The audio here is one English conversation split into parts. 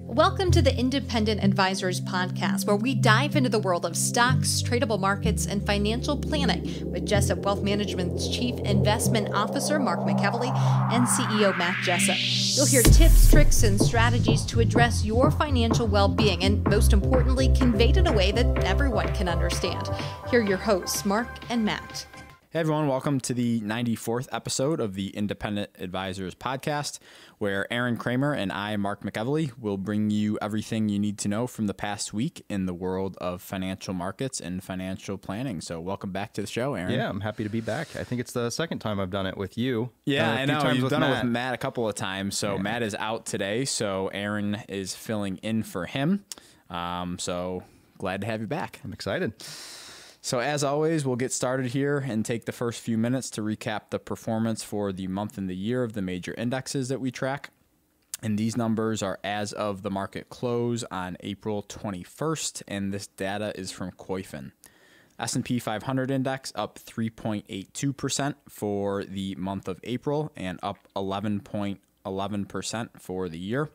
Welcome to the Independent Advisors Podcast, where we dive into the world of stocks, tradable markets, and financial planning with Jessup Wealth Management's Chief Investment Officer, Mark McEvely, and CEO, Matt Jessup. You'll hear tips, tricks, and strategies to address your financial well-being and, most importantly, conveyed in a way that everyone can understand. Here are your hosts, Mark and Matt. Hey everyone, welcome to the 94th episode of the Independent Advisors Podcast, where Aaron Kramer and I, Mark McEvely, will bring you everything you need to know from the past week in the world of financial markets and financial planning. So welcome back to the show, Aaron. Yeah, I'm happy to be back. I think it's the second time I've done it with you. Yeah, I know. You've done Matt. it with Matt a couple of times. So yeah. Matt is out today, so Aaron is filling in for him. So glad to have you back. I'm excited. So as always, we'll get started here and take the first few minutes to recap the performance for the month and the year of the major indexes that we track. And these numbers are as of the market close on April 21st, and this data is from Koifin. S&P 500 index up 3.82% for the month of April and up 11.11% for the year.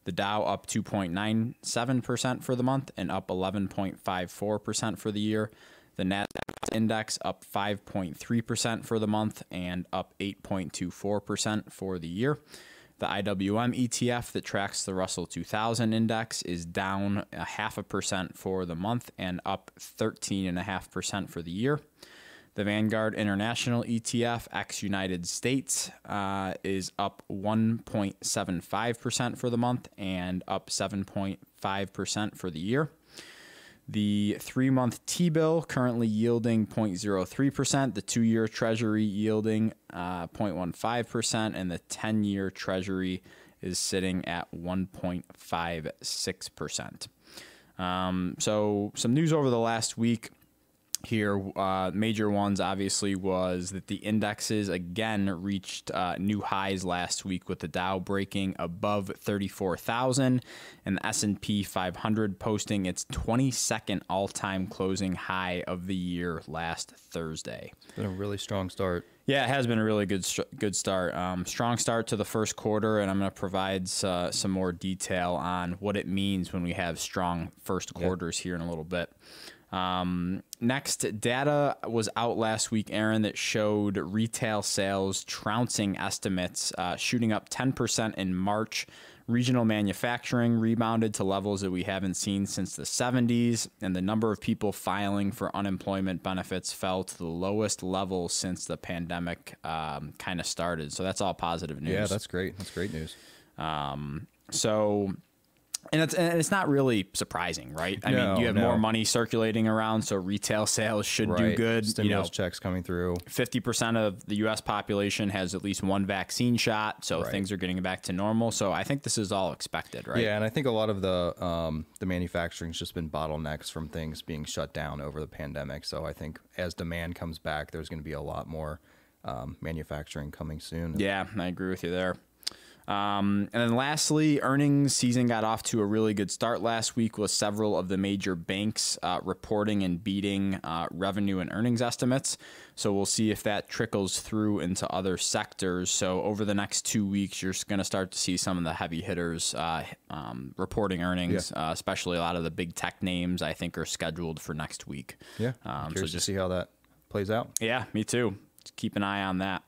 The Dow up 2.97% for the month and up 11.54% for the year. The Nasdaq index up 5.3% for the month and up 8.24% for the year. The IWM ETF that tracks the Russell 2000 index is down 0.5% for the month and up 13.5% for the year. The Vanguard International ETF ex-United States is up 1.75% for the month and up 7.5% for the year. The 3-month T-bill currently yielding 0.03%, the 2-year Treasury yielding 0.15%, and the 10-year Treasury is sitting at 1.56%. So some news over the last week here. Major ones obviously was that the indexes again reached new highs last week, with the Dow breaking above 34,000 and the S&P 500 posting its 22nd all-time closing high of the year last Thursday. It's been a really strong start. Yeah, it has been a really good start. Strong start to the first quarter, and I'm going to provide some more detail on what it means when we have strong first quarters here in a little bit. Next, data was out last week, Aaron, that showed retail sales trouncing estimates, shooting up 10% in March. Regional manufacturing rebounded to levels that we haven't seen since the 70s, and the number of people filing for unemployment benefits fell to the lowest level since the pandemic kind of started. So that's all positive news. Yeah, that's great. That's great news. And it's not really surprising, right? I mean, you have more money circulating around, so retail sales should do good. Stimulus checks coming through. 50% of the U.S. population has at least one vaccine shot, so things are getting back to normal. So I think this is all expected, right? Yeah, and I think a lot of the manufacturing's just been bottlenecks from things being shut down over the pandemic. So I think as demand comes back, there's going to be a lot more manufacturing coming soon. Yeah, I agree with you there. And then lastly, earnings season got off to a really good start last week, with several of the major banks reporting and beating revenue and earnings estimates. So we'll see if that trickles through into other sectors. So over the next 2 weeks, you're going to start to see some of the heavy hitters reporting earnings, especially a lot of the big tech names I think are scheduled for next week. Yeah, curious to see how that plays out. Yeah, me too. Just keep an eye on that.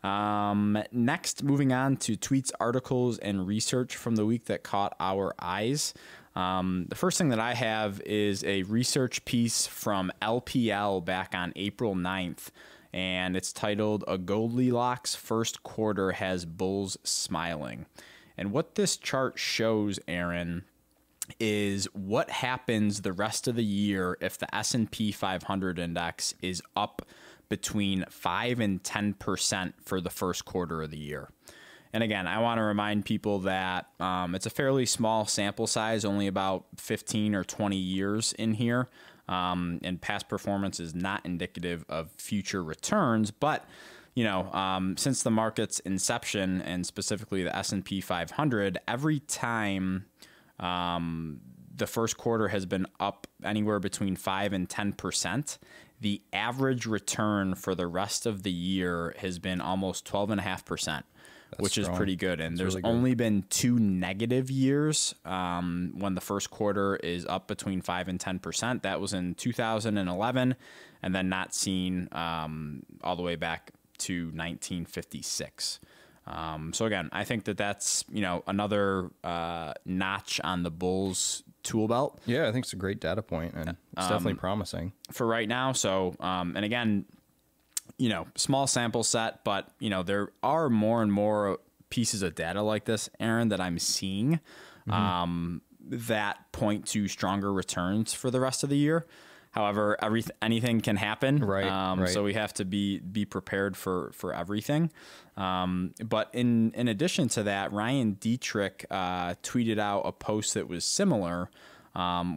Next, moving on to tweets, articles, and research from the week that caught our eyes. The first thing that I have is a research piece from LPL back on April 9th, and it's titled, "A Goldilocks First Quarter Has Bulls Smiling." And what this chart shows, Aaron, is what happens the rest of the year if the S&P 500 index is up between 5 and 10% for the first quarter of the year. And again, I want to remind people that it's a fairly small sample size, only about 15 or 20 years in here. And past performance is not indicative of future returns. But, since the market's inception, and specifically the S&P 500, every time the first quarter has been up anywhere between 5 and 10%, the average return for the rest of the year has been almost 12.5%, which is pretty good. And there's really good. only been 2 negative years when the first quarter is up between 5 and 10%. That was in 2011, and then not seen all the way back to 1956. So again, I think that's, another notch on the Bulls tool belt. Yeah, I think it's a great data point, and it's definitely promising for right now. So, and again, small sample set, but there are more and more pieces of data like this, Aaron, that I'm seeing that point to stronger returns for the rest of the year. However, anything can happen, right? So we have to be prepared for everything. But in addition to that, Ryan Dietrich tweeted out a post that was similar,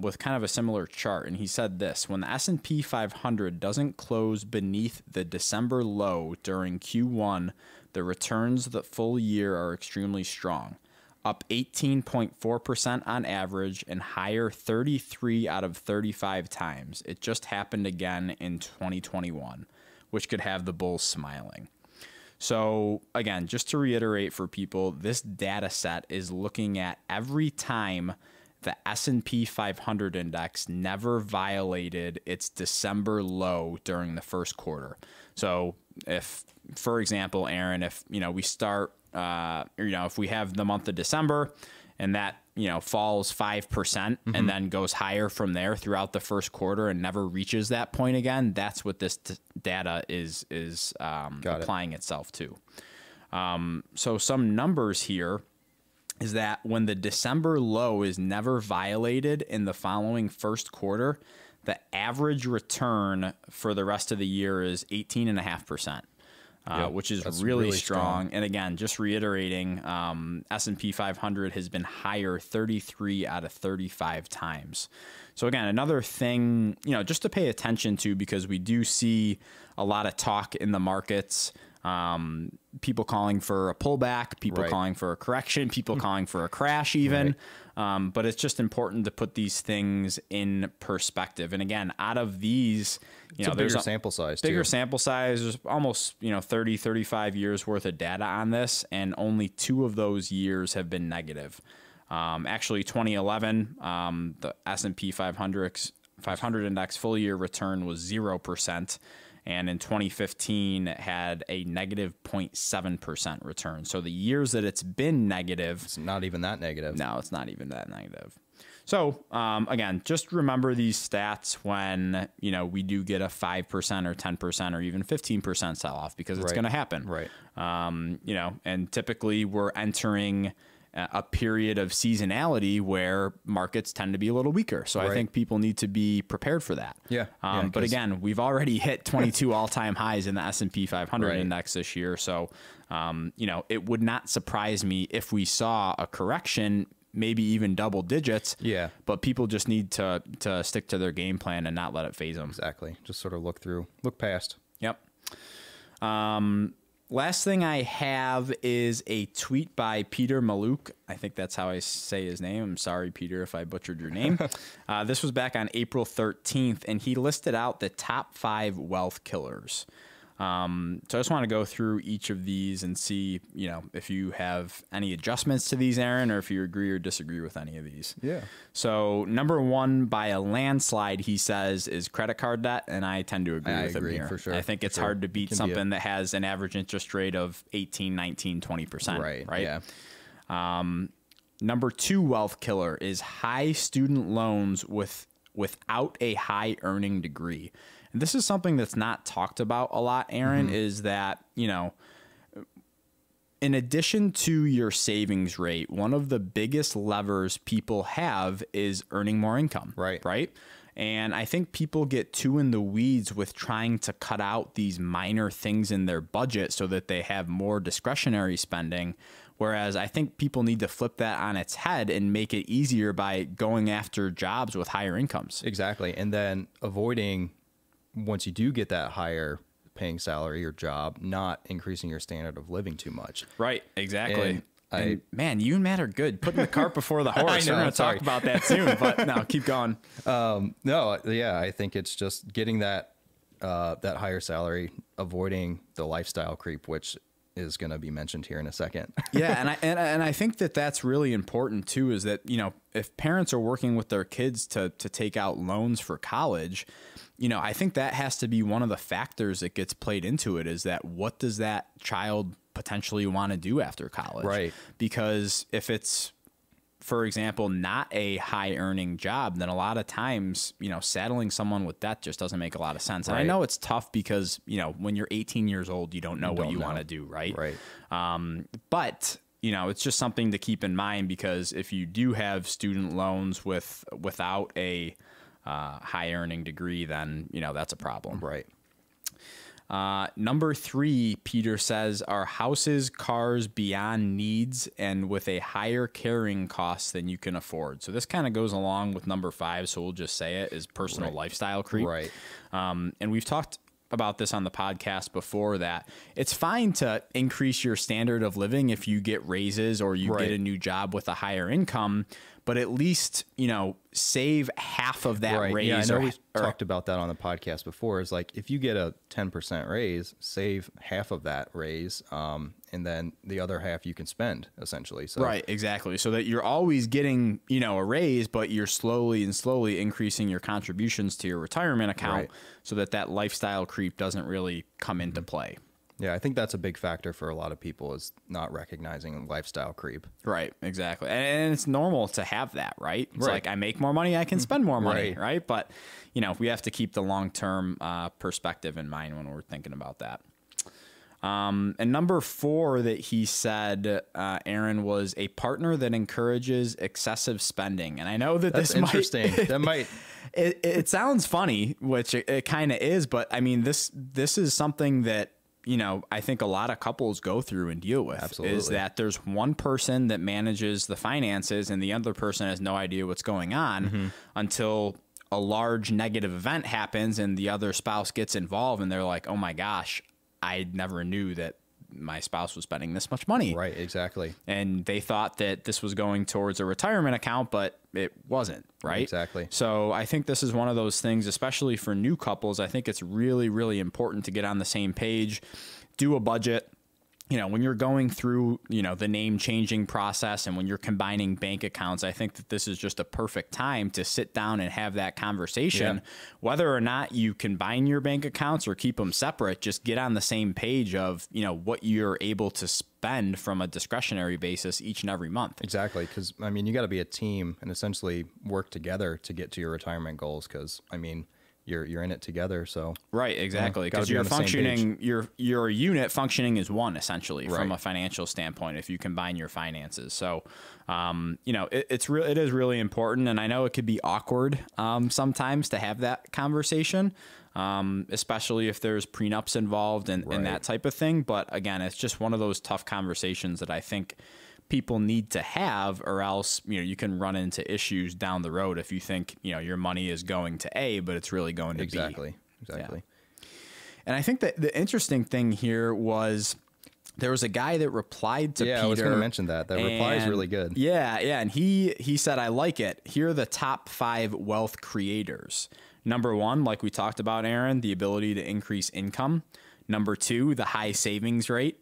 with kind of a similar chart, and he said this: when the S&P 500 doesn't close beneath the December low during Q1, the returns the full year are extremely strong. Up 18.4% on average and higher 33 out of 35 times. It just happened again in 2021, which could have the Bulls smiling. So again, just to reiterate for people, this data set is looking at every time the S&P 500 index never violated its December low during the first quarter. So if, for example, Aaron, if we start if we have the month of December and that, falls 5% and then goes higher from there throughout the first quarter and never reaches that point again, that's what this data is applying itself to. So some numbers here is that when the December low is never violated in the following first quarter, the average return for the rest of the year is 18.5%. Which is really strong. And again, just reiterating, S&P 500 has been higher 33 out of 35 times. So again, another thing, just to pay attention to, because we do see a lot of talk in the markets, people calling for a pullback, people calling for a correction, people calling for a crash even. But it's just important to put these things in perspective. And again, out of these, it's a bigger sample size. Bigger sample size. There's almost 30, 35 years worth of data on this, and only 2 of those years have been negative. Actually, 2011, the S&P 500 index full year return was 0%. And in 2015, it had a negative 0.7% return. So the years that it's been negative... It's not even that negative. No, it's not even that negative. So, again, just remember these stats when, we do get a 5% or 10% or even 15% sell-off, because it's going to happen. Right. And typically we're entering a period of seasonality where markets tend to be a little weaker. So I think people need to be prepared for that. Yeah. But again, we've already hit 22 all-time highs in the S&P 500 index this year. So, it would not surprise me if we saw a correction, maybe even double digits. Yeah. But people just need to stick to their game plan and not let it phase them. Exactly. Just sort of look past. Yep. Last thing I have is a tweet by Peter Maluk. I think that's how I say his name. I'm sorry, Peter, if I butchered your name. This was back on April 13th, and he listed out the top 5 wealth killers. So I just want to go through each of these and see, if you have any adjustments to these, Aaron, or if you agree or disagree with any of these. Yeah. So number 1 by a landslide, he says, is credit card debt, and I tend to agree with him here. For sure. I think it's hard to beat something that has an average interest rate of 18, 19, 20%. Right. Yeah. Number 2 wealth killer is high student loans without a high earning degree. And this is something that's not talked about a lot, Aaron, is that, in addition to your savings rate, one of the biggest levers people have is earning more income. Right. And I think people get too in the weeds with trying to cut out these minor things in their budget so that they have more discretionary spending. Whereas I think people need to flip that on its head and make it easier by going after jobs with higher incomes. Exactly. And then avoiding, once you do get that higher paying salary or job, not increasing your standard of living too much. Right. Exactly. And man, you and Matt are good. Putting the cart before the horse. We're going to talk about that soon, but no, keep going. I think it's just getting that higher salary, avoiding the lifestyle creep, which is going to be mentioned here in a second. Yeah. And I think that that's really important too, is that, you know, if parents are working with their kids to take out loans for college, you know, I think that has to be one of the factors that gets played into it, is that what does that child potentially want to do after college? Right. Because if it's, for example, not a high earning job, then a lot of times, you know, saddling someone with debt just doesn't make a lot of sense. And I know it's tough because, you know, when you're 18 years old, you don't know what you want to do. Right. But, you know, it's just something to keep in mind, because if you do have student loans without a high earning degree, then, you know, that's a problem. Right. Number 3, Peter says, are houses, cars beyond needs and with a higher carrying cost than you can afford. So this kind of goes along with number 5. So we'll just say it is personal lifestyle creep. Right. And we've talked about this on the podcast before, that it's fine to increase your standard of living if you get raises or you get a new job with a higher income, but at least, you know, save half of that raise. Yeah, I know we talked about that on the podcast before. Is like, if you get a 10% raise, save half of that raise, and then the other half you can spend, essentially. So. Right, exactly. So that you're always getting, you know, a raise, but you're slowly increasing your contributions to your retirement account, so that that lifestyle creep doesn't really come into play. Yeah, I think that's a big factor for a lot of people, is not recognizing lifestyle creep. Right, exactly. And it's normal to have that, right? It's like, I make more money, I can spend more money, right? But, you know, we have to keep the long-term perspective in mind when we're thinking about that. And number 4 that he said, Aaron, was a partner that encourages excessive spending. And I know that that's interesting. That might... It sounds funny, which it kind of is, but I mean, this is something that, you know, I think a lot of couples go through and deal with. Absolutely. Is that there's one person that manages the finances and the other person has no idea what's going on until a large negative event happens and the other spouse gets involved and they're like, oh my gosh, I never knew that my spouse was spending this much money. Right, exactly. And they thought that this was going towards a retirement account, but it wasn't, right? Exactly. So I think this is one of those things, especially for new couples. I think it's really, really important to get on the same page, do a budget. You know, when you're going through, you know, the name changing process and when you're combining bank accounts, I think that this is just a perfect time to sit down and have that conversation. Whether or not you combine your bank accounts or keep them separate, just get on the same page of, you know, what you're able to spend from a discretionary basis each and every month. Exactly. Because, I mean, you got to be a team and essentially work together to get to your retirement goals. Because, I mean, you're in it together. So right, exactly. Because you're functioning, your unit functioning as one, essentially, from a financial standpoint, if you combine your finances. So, you know, it is really important. And I know it could be awkward sometimes to have that conversation, especially if there's prenups involved and that type of thing. But again, it's just one of those tough conversations that I think people need to have, or else, you know, you can run into issues down the road if you think, you know, your money is going to A, but it's really going to B. Exactly. Yeah. And I think that the interesting thing here was there was a guy that replied to Peter. I was going to mention that. That reply is really good. Yeah. And he said, I like it. Here are the top 5 wealth creators. Number 1, like we talked about, Aaron, the ability to increase income. Number 2, the high savings rate.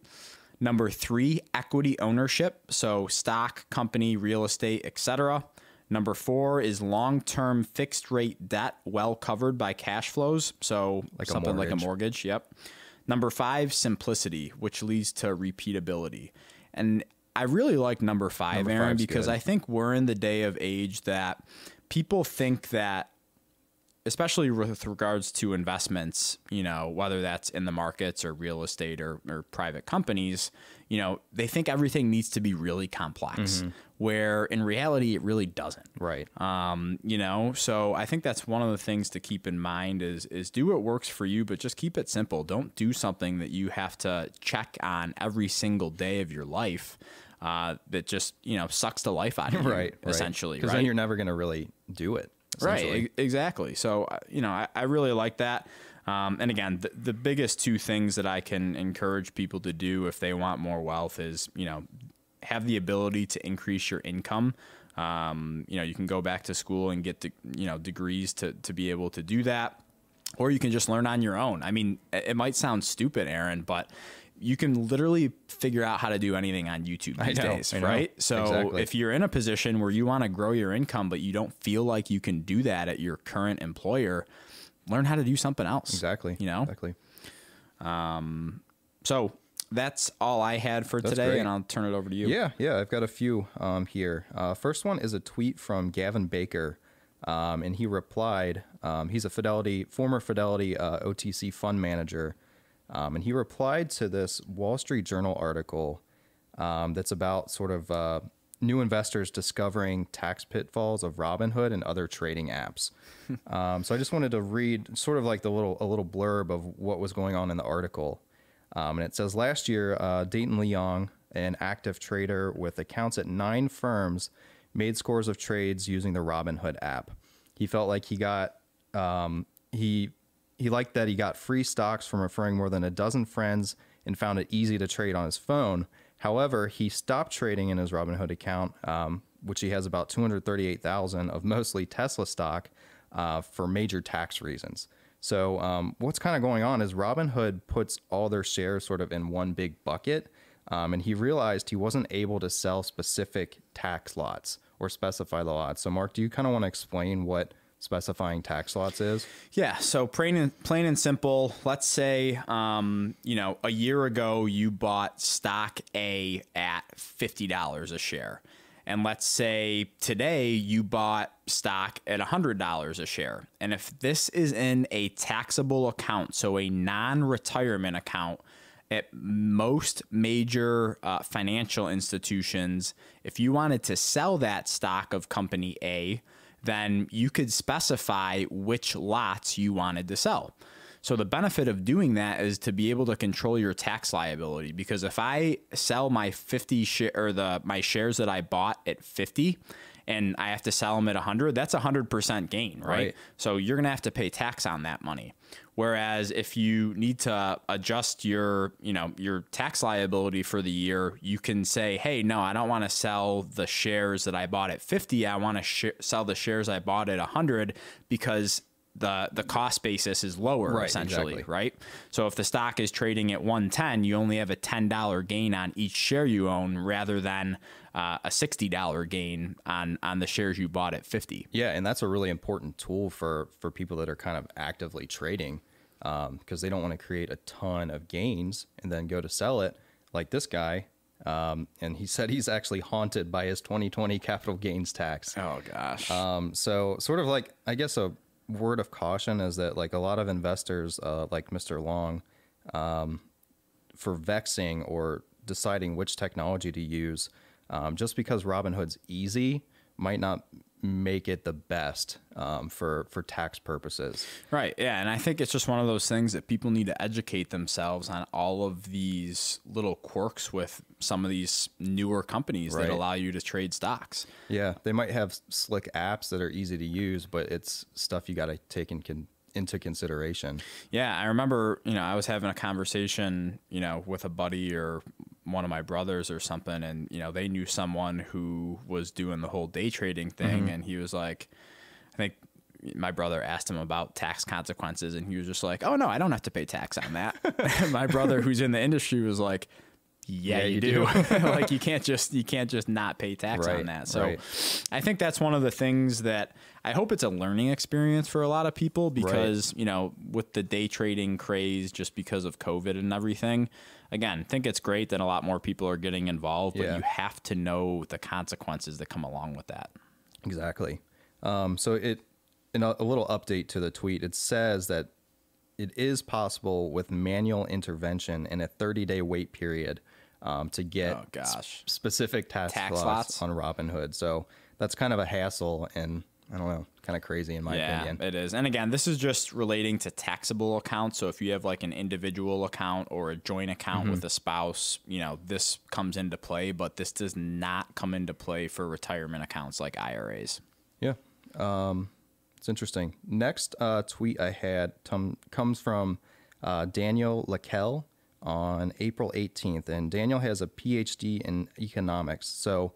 Number 3, equity ownership, so stock, company, real estate, etc. Number 4 is long-term fixed rate debt well covered by cash flows, so like something like a mortgage. Yep. Number 5, simplicity, which leads to repeatability. And I really like number 5, Aaron, because I think we're in the day of age that people think that, especially with regards to investments, you know, whether that's in the markets or real estate or private companies, you know, they think everything needs to be really complex, where in reality, it really doesn't. Right. You know, so I think that's one of the things to keep in mind is do what works for you, but just keep it simple. Don't do something that you have to check on every single day of your life that just, you know, sucks the life out of you, essentially. Because then you're never going to really do it. Right, exactly. So, you know, I really like that. And again, the biggest 2 things that I can encourage people to do if they want more wealth is, you know, have the ability to increase your income. You know, you can go back to school and get, you know, degrees to be able to do that, or you can just learn on your own. I mean, it might sound stupid, Aaron, but you can literally figure out how to do anything on YouTube these days, right? So exactly. if you're in a position where you want to grow your income, but you don't feel like you can do that at your current employer, learn how to do something else. Exactly. You know? Exactly. So that's all I had for today, great. and I'll turn it over to you. Yeah, I've got a few here. First one is a tweet from Gavin Baker, and he replied. He's a former Fidelity OTC fund manager, and he replied to this Wall Street Journal article that's about sort of new investors discovering tax pitfalls of Robinhood and other trading apps. So I just wanted to read sort of like a little blurb of what was going on in the article. And it says, last year, Dayton Leong, an active trader with accounts at 9 firms, made scores of trades using the Robinhood app. He felt like he got he liked that he got free stocks from referring more than a dozen friends and found it easy to trade on his phone. However, he stopped trading in his Robinhood account, which he has about 238,000 of mostly Tesla stock, for major tax reasons. So what's kind of going on is Robinhood puts all their shares sort of in one big bucket, and he realized he wasn't able to sell specific tax lots or specify the lots. So Mark, do you kind of want to explain what specifying tax lots is? Yeah. So plain and simple, let's say, a year ago you bought stock A at $50 a share. And let's say today you bought stock at $100 a share. And if this is in a taxable account, so a non-retirement account, at most major financial institutions, if you wanted to sell that stock of company A, then you could specify which lots you wanted to sell. So the benefit of doing that is to be able to control your tax liability, because if I sell my my shares that I bought at 50 and I have to sell them at 100, that's 100% gain, right? So you're going to have to pay tax on that money. Whereas if you need to adjust your tax liability for the year, you can say, hey, no, I don't want to sell the shares that I bought at 50. I want to sell the shares I bought at 100 because the cost basis is lower, essentially, exactly. Right? So if the stock is trading at 110, you only have a $10 gain on each share you own rather than a $60 gain on the shares you bought at 50. Yeah, and that's a really important tool for people that are kind of actively trading, because they don't want to create a ton of gains and then go to sell it like this guy. And he said he's actually haunted by his 2020 capital gains tax. Oh, gosh. So sort of like, I guess a word of caution is that like a lot of investors like Mr. Long, for vexing or deciding which technology to use, just because Robinhood's easy might not make it the best for tax purposes. Right. Yeah. And I think it's just one of those things that people need to educate themselves on all of these little quirks with some of these newer companies that allow you to trade stocks. Yeah. They might have slick apps that are easy to use, but it's stuff you got to take into consideration. Yeah. I remember, I was having a conversation, with a buddy or one of my brothers or something, and they knew someone who was doing the whole day trading thing, and he was like, I think my brother asked him about tax consequences, and he was just like, oh no, I don't have to pay tax on that. My brother, who's in the industry, was like, yeah, you do. Like you can't just not pay tax on that. So I think that's one of the things that I hope it's a learning experience for a lot of people, because, with the day trading craze, just because of COVID and everything, again, I think it's great that a lot more people are getting involved, but you have to know the consequences that come along with that. Exactly. So in a little update to the tweet, it says that it is possible with manual intervention in a 30-day wait period to get specific tax lots on Robinhood. So that's kind of a hassle, and I don't know, kind of crazy in my opinion. Yeah, it is. And again, this is just relating to taxable accounts. So if you have like an individual account or a joint account with a spouse, this comes into play, but this does not come into play for retirement accounts like IRAs. Yeah. It's interesting. Next tweet I had comes from Daniel Laquelle on April 18th. And Daniel has a PhD in economics. So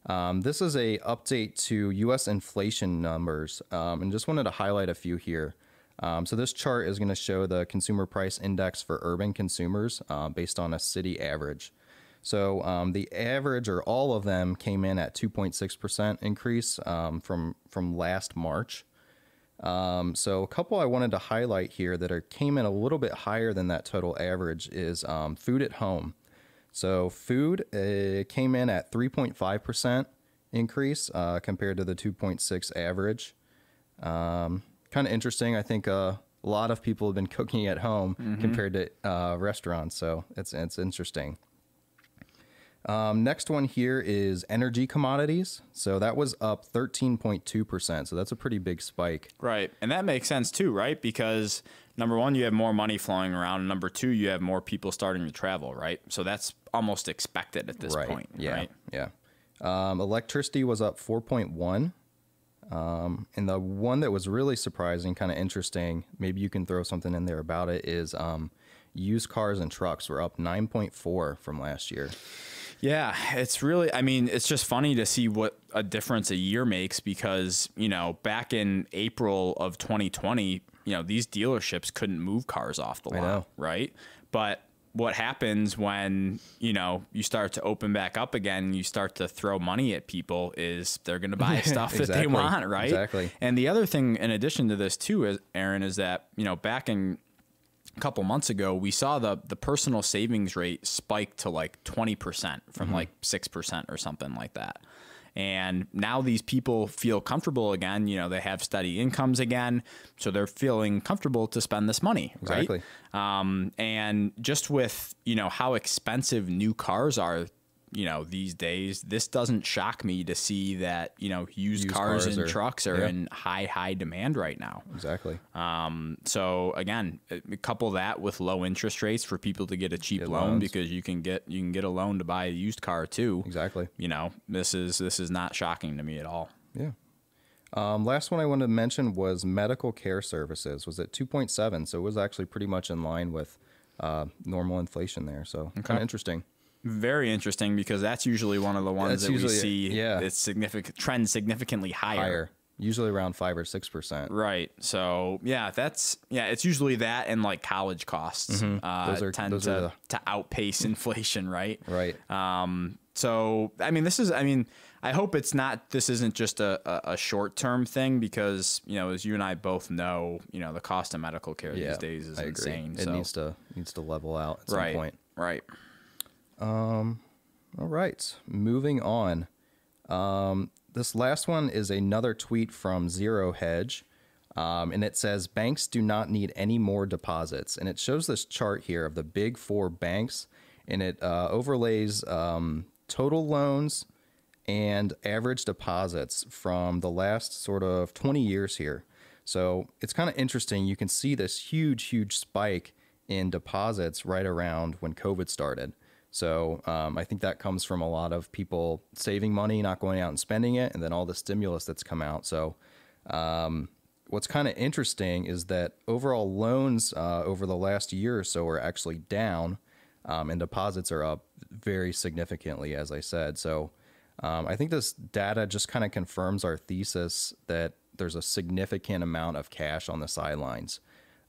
this is a update to U.S. inflation numbers, and just wanted to highlight a few here. So this chart is going to show the consumer price index for urban consumers based on a city average. So the average, or all of them, came in at 2.6% increase from last March. So a couple I wanted to highlight here that came in a little bit higher than that total average is food at home. So food came in at 3.5% increase compared to the 2.6 average. Kind of interesting. I think a lot of people have been cooking at home compared to restaurants, so it's interesting. Next one here is energy commodities. So that was up 13.2%. So that's a pretty big spike. Right. And that makes sense too, right? Because number one, you have more money flowing around. And number two, you have more people starting to travel, right? So that's almost expected at this point, yeah, right? Yeah. Electricity was up 4.1. And the one that was really surprising, kind of interesting, maybe you can throw something in there about it, is used cars and trucks were up 9.4 from last year. Yeah, it's really, I mean, it's just funny to see what a difference a year makes because, you know, back in April of 2020, you know, these dealerships couldn't move cars off the lot, right? But what happens when, you know, you start to open back up again and you start to throw money at people is they're going to buy stuff that they want, right? Exactly. And the other thing in addition to this too, Aaron, is that, you know, back in a couple months ago, we saw the personal savings rate spike to like 20% from like 6% or something like that. And now these people feel comfortable again. You know, they have steady incomes again, so they're feeling comfortable to spend this money, exactly. Right? And just with, you know, how expensive new cars are, you know, these days, this doesn't shock me to see that, you know, used cars and trucks are in high demand right now. Exactly. So again, couple that with low interest rates for people to get a cheap loan because you can get a loan to buy a used car too. Exactly. You know, this is not shocking to me at all. Yeah. Last one I wanted to mention was medical care services was at 2.7. So it was actually pretty much in line with normal inflation there. So kind of interesting. Very interesting because that's usually one of the ones that we see. It's significantly higher. Usually around 5 or 6%. Right. So yeah, it's usually that and like college costs tend to outpace inflation. Right. Right. So I mean, I hope this isn't just a short term thing because, you know, as you and I both know, you know, the cost of medical care these days is insane. It needs to level out at some point. Right. All right, moving on. This last one is another tweet from Zero Hedge, and it says, banks do not need any more deposits. And it shows this chart here of the big four banks, and it overlays total loans and average deposits from the last sort of 20 years here. So it's kind of interesting. You can see this huge spike in deposits right around when COVID started. So I think that comes from a lot of people saving money, not going out and spending it, and then all the stimulus that's come out. So what's kind of interesting is that overall loans over the last year or so are actually down, and deposits are up very significantly, as I said. So I think this data just kind of confirms our thesis that there's a significant amount of cash on the sidelines.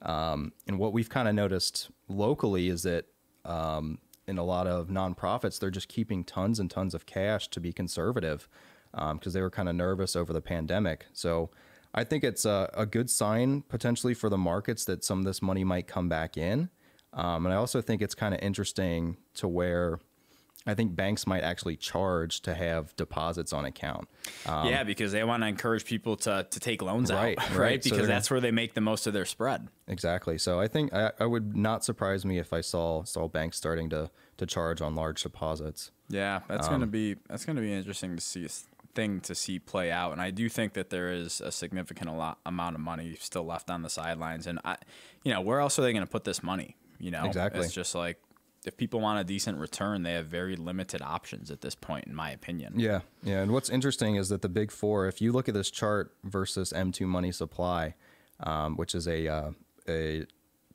And what we've kind of noticed locally is that in a lot of nonprofits, they're just keeping tons and tons of cash to be conservative because they were kind of nervous over the pandemic. So I think it's a good sign potentially for the markets that some of this money might come back in. And I also think it's kind of interesting to where I think banks might actually charge to have deposits on account. Yeah, because they want to encourage people to take loans out, right? Because so that's where they make the most of their spread. Exactly. So I think I would not surprise me if I saw banks starting to charge on large deposits. Yeah, that's gonna be an interesting thing to see play out. And I do think that there is a significant amount of money still left on the sidelines. And where else are they going to put this money? You know, exactly. It's just like, if people want a decent return, they have very limited options at this point, in my opinion. Yeah. And what's interesting is that the big four, if you look at this chart versus M2 Money Supply, which is a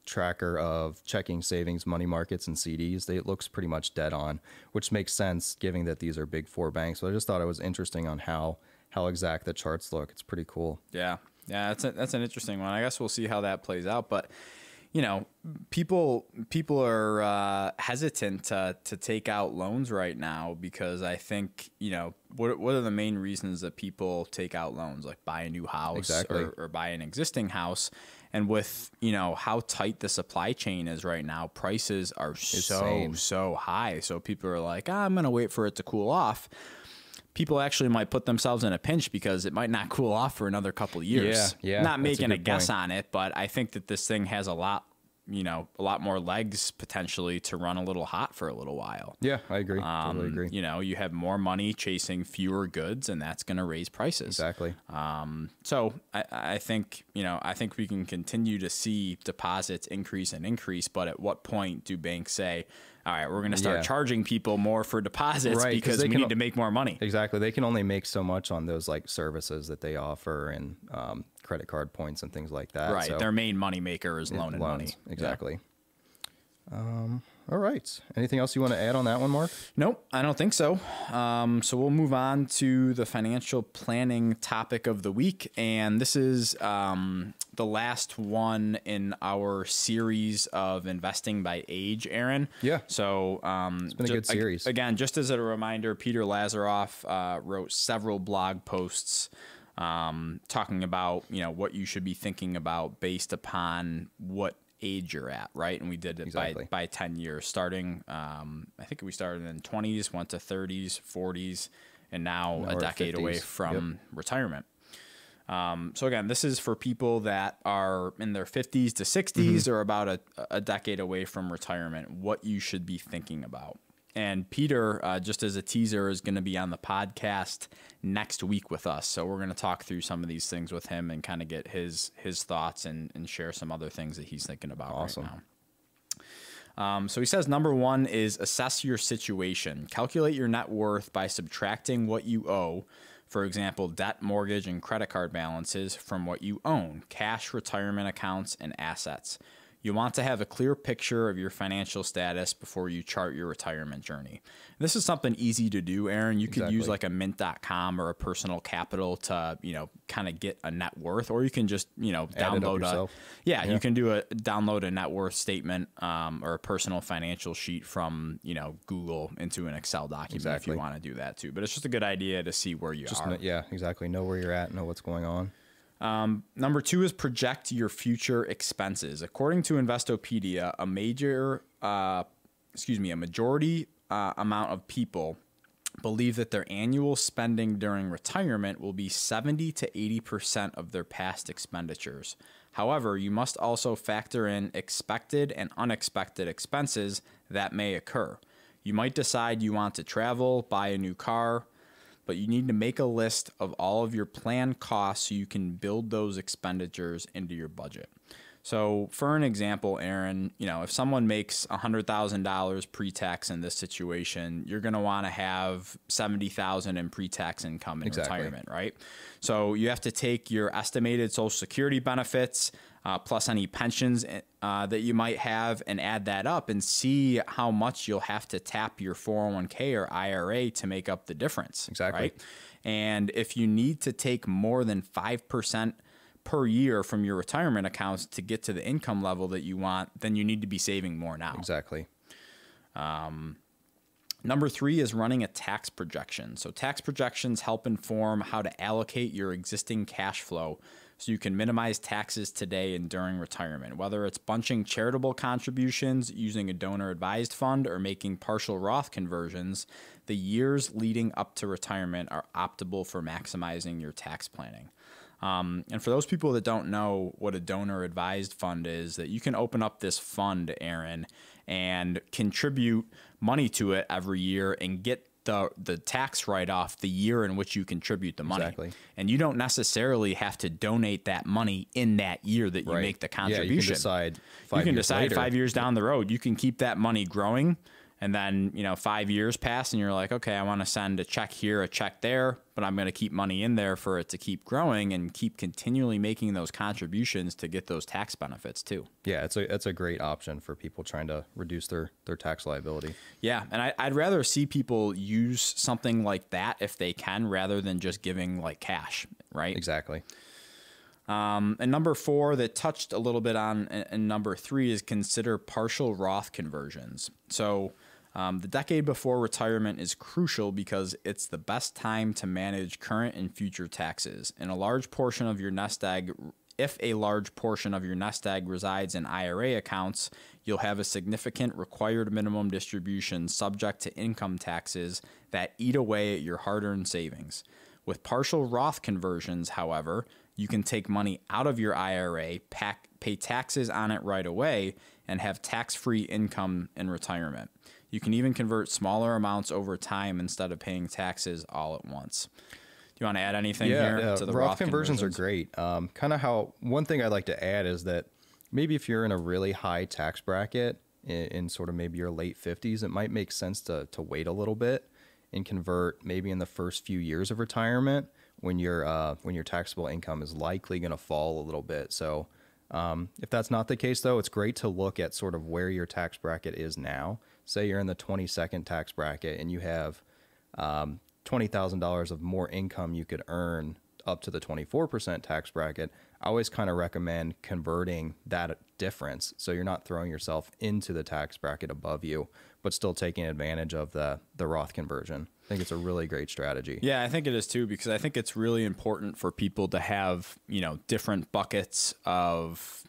tracker of checking, savings, money markets, and CDs, it looks pretty much dead on, which makes sense given that these are big four banks. So I just thought it was interesting on how exact the charts look. It's pretty cool. Yeah. Yeah, that's an interesting one. I guess we'll see how that plays out. But, you know, people are hesitant to take out loans right now because I think, you know, what are the main reasons that people take out loans? Like buy a new house Exactly. or buy an existing house. And with, you know, how tight the supply chain is right now, prices are so high. So people are like, I'm going to wait for it to cool off. People actually might put themselves in a pinch because it might not cool off for another couple of years. Yeah. Not making a guess on it, but I think that this thing has a lot more legs potentially to run a little hot for a little while. Yeah, I agree. Totally agree. You know, you have more money chasing fewer goods, and that's going to raise prices. Exactly. So I think, you know, I think we can continue to see deposits increase, but at what point do banks say, all right, we're going to start charging people more for deposits because we need to make more money? Exactly. They can only make so much on those like services that they offer and credit card points and things like that. Right. So, their main money maker is loaning money. Exactly. Yeah. All right. Anything else you want to add on that one, Mark? Nope, I don't think so. So we'll move on to the financial planning topic of the week. And this is the last one in our series of investing by age, Aaron. Yeah. So it's been a good series. Again, just as a reminder, Peter Lazaroff wrote several blog posts talking about, you know, what you should be thinking about based upon what age you're at, right? And we did it by 10 years, starting I think we started in 20s, went to 30s, 40s, and now a decade away from retirement. So again, this is for people that are in their 50s to 60s or about a decade away from retirement, what you should be thinking about. And Peter, just as a teaser, is going to be on the podcast next week with us. So we're going to talk through some of these things with him and kind of get his thoughts and share some other things that he's thinking about right now. So he says, number one is assess your situation. Calculate your net worth by subtracting what you owe. For example, debt, mortgage, and credit card balances from what you own, cash, retirement accounts, and assets. You want to have a clear picture of your financial status before you chart your retirement journey. This is something easy to do, Aaron. You could use like a mint.com or a personal capital to, you know, kind of get a net worth, or you can just, you know, download you can download a net worth statement or a personal financial sheet from, you know, Google into an Excel document if you want to do that too. But it's just a good idea to see where you are. Yeah, exactly. Know where you're at, know what's going on. Number two is project your future expenses. According to Investopedia, a majority amount of people believe that their annual spending during retirement will be 70 to 80% of their past expenditures. However, you must also factor in expected and unexpected expenses that may occur. You might decide you want to travel, buy a new car, but you need to make a list of all of your planned costs so you can build those expenditures into your budget. So for an example, Aaron, you know, if someone makes $100,000 pre-tax in this situation, you're going to want to have $70,000 in pre-tax income in retirement, right? So you have to take your estimated Social Security benefits plus any pensions that you might have and add that up and see how much you'll have to tap your 401k or IRA to make up the difference. Right? And if you need to take more than 5% per year from your retirement accounts to get to the income level that you want, then you need to be saving more now. Number three is running a tax projection. So tax projections help inform how to allocate your existing cash flow so you can minimize taxes today and during retirement. Whether it's bunching charitable contributions, using a donor-advised fund, or making partial Roth conversions, the years leading up to retirement are optimal for maximizing your tax planning. And for those people that don't know what a donor-advised fund is, that you can open up this fund, Aaron, and contribute money to it every year and get the tax write-off the year in which you contribute the money. And you don't necessarily have to donate that money in that year that you make the contribution. You can decide 5 years down the road, you can keep that money growing. And then, you know, 5 years pass and you're like, okay, I want to send a check here, a check there, but I'm going to keep money in there for it to keep growing and keep continually making those contributions to get those tax benefits too. Yeah, it's a great option for people trying to reduce their tax liability. Yeah, and I'd rather see people use something like that if they can, rather than just giving like cash, right? Exactly. And number 4 that touched a little bit on, and number 3 is consider partial Roth conversions. So the decade before retirement is crucial because it's the best time to manage current and future taxes. And a large portion of your nest egg, if a large portion of your nest egg resides in IRA accounts, you'll have a significant required minimum distribution subject to income taxes that eat away at your hard-earned savings. With partial Roth conversions, however, you can take money out of your IRA, pay taxes on it right away, and have tax-free income in retirement. You can even convert smaller amounts over time instead of paying taxes all at once. Do you want to add anything here to the Roth conversions? Are great. Kind of how one thing I'd like to add is that maybe if you're in a really high tax bracket in sort of maybe your late 50s, it might make sense to wait a little bit and convert maybe in the first few years of retirement when your taxable income is likely going to fall a little bit. So if that's not the case, though, it's great to look at sort of where your tax bracket is now. Say you're in the 22nd tax bracket and you have $20,000 of more income you could earn up to the 24% tax bracket. I always kind of recommend converting that difference so you're not throwing yourself into the tax bracket above you, but still taking advantage of the Roth conversion. I think it's a really great strategy. Yeah, I think it is too, because I think it's really important for people to have, different buckets of,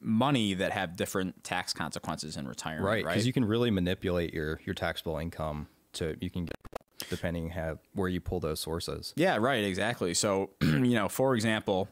money that have different tax consequences in retirement. Right, because you can really manipulate your taxable income you can get depending where you pull those sources. Yeah, right, exactly. So, for example,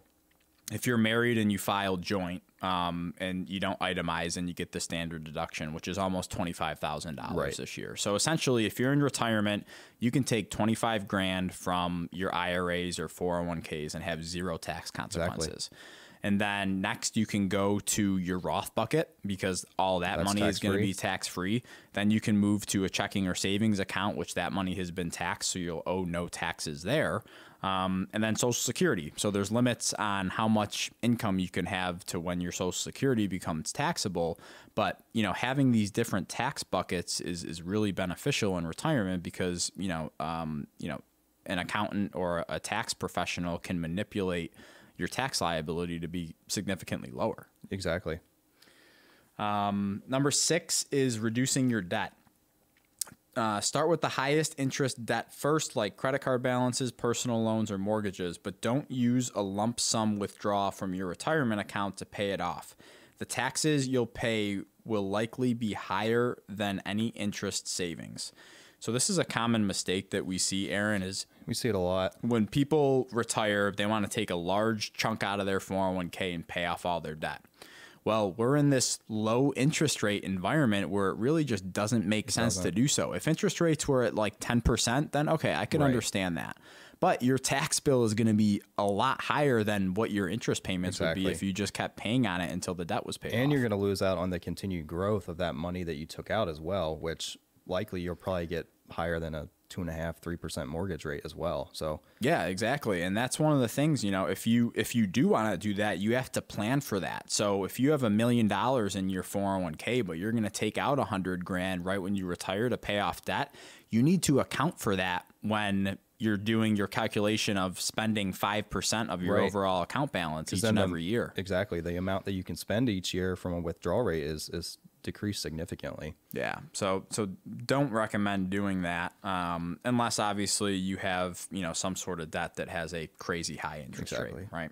if you're married and you file joint and you don't itemize and you get the standard deduction, which is almost $25,000 this year. So essentially, if you're in retirement, you can take $25,000 from your IRAs or 401ks and have zero tax consequences. Exactly. And then next you can go to your Roth bucket because all that money is going to be tax free. Then you can move to a checking or savings account, which that money has been taxed, so you'll owe no taxes there. And then Social Security. So there's limits on how much income you can have to when your Social Security becomes taxable. But, having these different tax buckets is really beneficial in retirement because, an accountant or a tax professional can manipulate your tax liability to be significantly lower. Exactly. Number 6 is reducing your debt. Start with the highest interest debt first, like credit card balances, personal loans, or mortgages, but don't use a lump sum withdrawal from your retirement account to pay it off. The taxes you'll pay will likely be higher than any interest savings. So this is a common mistake that we see, Aaron, is we see it a lot. When people retire, they want to take a large chunk out of their 401k and pay off all their debt. Well, we're in this low interest rate environment where it really just doesn't make sense to do so. If interest rates were at like 10%, then okay, I could understand that. But your tax bill is going to be a lot higher than what your interest payments would be if you just kept paying on it until the debt was paid off. And you're going to lose out on the continued growth of that money that you took out as well, which likely you'll probably get higher than a 2.5-3% mortgage rate as well. So yeah, exactly. And that's one of the things, if you do want to do that, you have to plan for that. So if you have $1 million in your 401k, but you're going to take out $100,000 right when you retire to pay off debt, you need to account for that when you're doing your calculation of spending 5% of your overall account balance each and every year. Exactly. The amount that you can spend each year from a withdrawal rate is decreased significantly. Yeah. So don't recommend doing that unless obviously you have, some sort of debt that has a crazy high interest rate, right?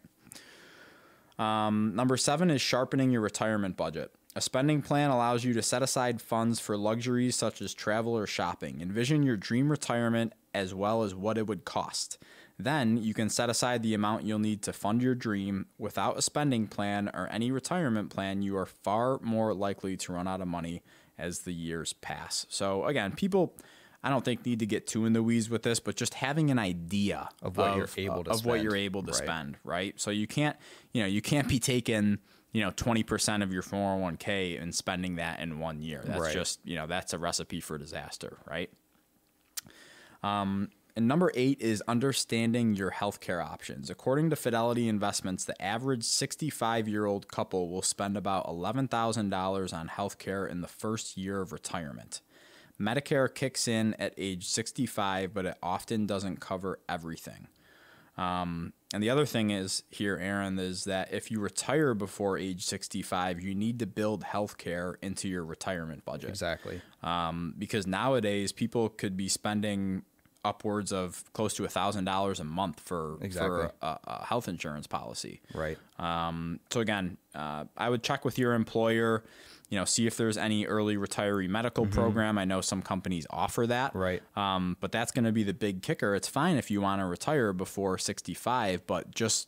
Number 7 is sharpening your retirement budget. A spending plan allows you to set aside funds for luxuries such as travel or shopping. Envision your dream retirement as well as what it would cost. Then you can set aside the amount you'll need to fund your dream. Without a spending plan or any retirement plan, you are far more likely to run out of money as the years pass. So again, people, I don't think need to get too in the weeds with this, but just having an idea of what you're able to spend, right? So you can't be taking 20% of your 401k and spending that in 1 year. That's just, that's a recipe for disaster, right? And number 8 is understanding your healthcare options. According to Fidelity Investments, the average 65-year-old couple will spend about $11,000 on healthcare in the first year of retirement. Medicare kicks in at age 65, but it often doesn't cover everything. And the other thing is here, Aaron, is that if you retire before age 65, you need to build healthcare into your retirement budget. Exactly. Because nowadays people could be spending upwards of close to $1,000 a month for a health insurance policy. Right. So again, I would check with your employer, see if there's any early retiree medical program. I know some companies offer that. Right. But that's going to be the big kicker. It's fine if you want to retire before 65, but just,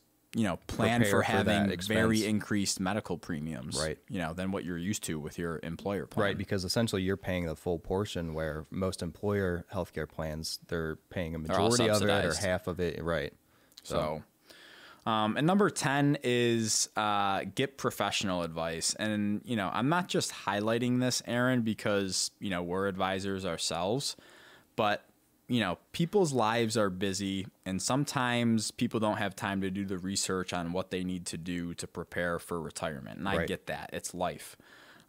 plan Prepare for for having that very increased medical premiums, right? Than what you're used to with your employer plan. Right. Because essentially you're paying the full portion, where most employer healthcare plans, they're paying a majority of it or half of it. Right. So and number 10 is get professional advice. And, I'm not just highlighting this, Aaron, because, we're advisors ourselves, but, people's lives are busy, and sometimes people don't have time to do the research on what they need to do to prepare for retirement. And I get that. It's life.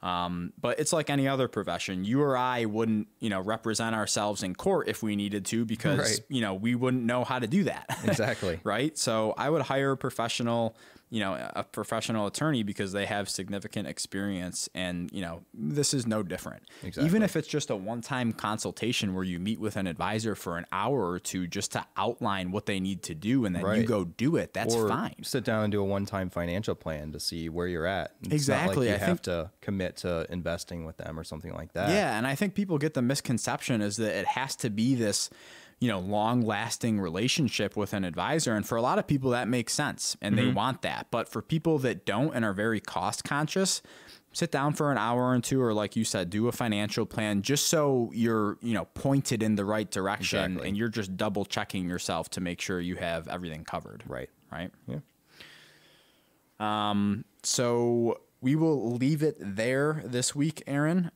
But it's like any other profession. You or I wouldn't, represent ourselves in court if we needed to, because, we wouldn't know how to do that. Exactly. Right. So I would hire a professional attorney, because they have significant experience, and, this is no different. Exactly. Even if it's just a one-time consultation where you meet with an advisor for an hour or two just to outline what they need to do, and then you go do it, that's fine. Sit down and do a one-time financial plan to see where you're at. It's exactly. Not like you have to commit to investing with them or something like that. Yeah. And I think people get the misconception is that it has to be this, long-lasting relationship with an advisor. And for a lot of people, that makes sense, and they want that. But for people that don't and are very cost-conscious, sit down for an hour or two, or like you said, do a financial plan, just so you're, pointed in the right direction, and you're just double-checking yourself to make sure you have everything covered. Right. Right? Yeah. So we will leave it there this week, Aaron.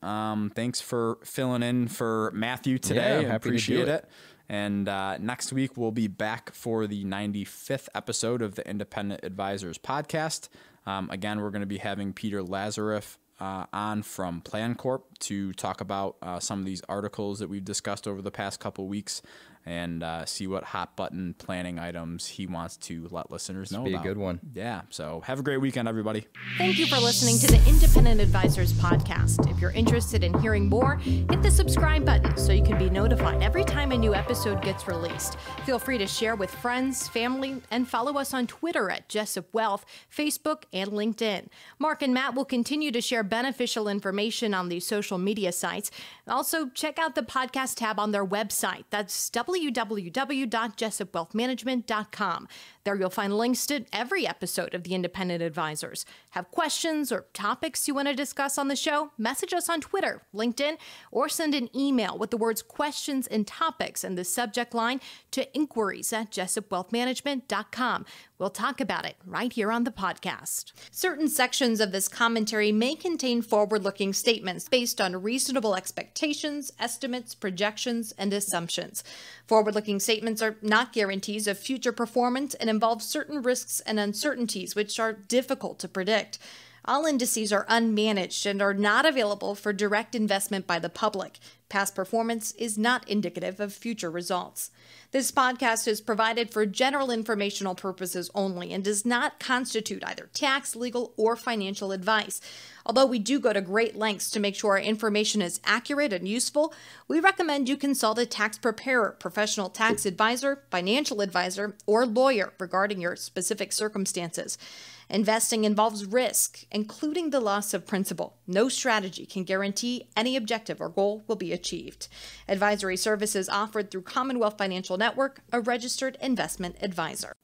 Thanks for filling in for Matthew today. Yeah, I appreciate it. And next week, we'll be back for the 95th episode of the Independent Advisors podcast. Again, we're going to be having Peter Lazareff on from PlanCorp to talk about some of these articles that we've discussed over the past couple weeks, and see what hot button planning items he wants to let listeners know about. Be a good one. Yeah. So have a great weekend, everybody. Thank you for listening to the Independent Advisors podcast. If you're interested in hearing more, hit the subscribe button so you can be notified every time a new episode gets released. Feel free to share with friends, family, and follow us on Twitter at Jessup Wealth, Facebook, and LinkedIn. Mark and Matt will continue to share beneficial information on these social media sites. Also, check out the podcast tab on their website. That's www.jessupwealthmanagement.com. There you'll find links to every episode of the Independent Advisors. Have questions or topics you want to discuss on the show? Message us on Twitter, LinkedIn, or send an email with the words questions and topics in the subject line to inquiries@jessupwealthmanagement.com. We'll talk about it right here on the podcast. Certain sections of this commentary may contain forward-looking statements based on reasonable expectations, estimates, projections, and assumptions. Forward-looking statements are not guarantees of future performance and involve certain risks and uncertainties which are difficult to predict. All indices are unmanaged and are not available for direct investment by the public. Past performance is not indicative of future results. This podcast is provided for general informational purposes only and does not constitute either tax, legal, or financial advice. Although we do go to great lengths to make sure our information is accurate and useful, we recommend you consult a tax preparer, professional tax advisor, financial advisor, or lawyer regarding your specific circumstances. Investing involves risk, including the loss of principal. No strategy can guarantee any objective or goal will be achieved. Advisory services offered through Commonwealth Financial Network, a registered investment advisor.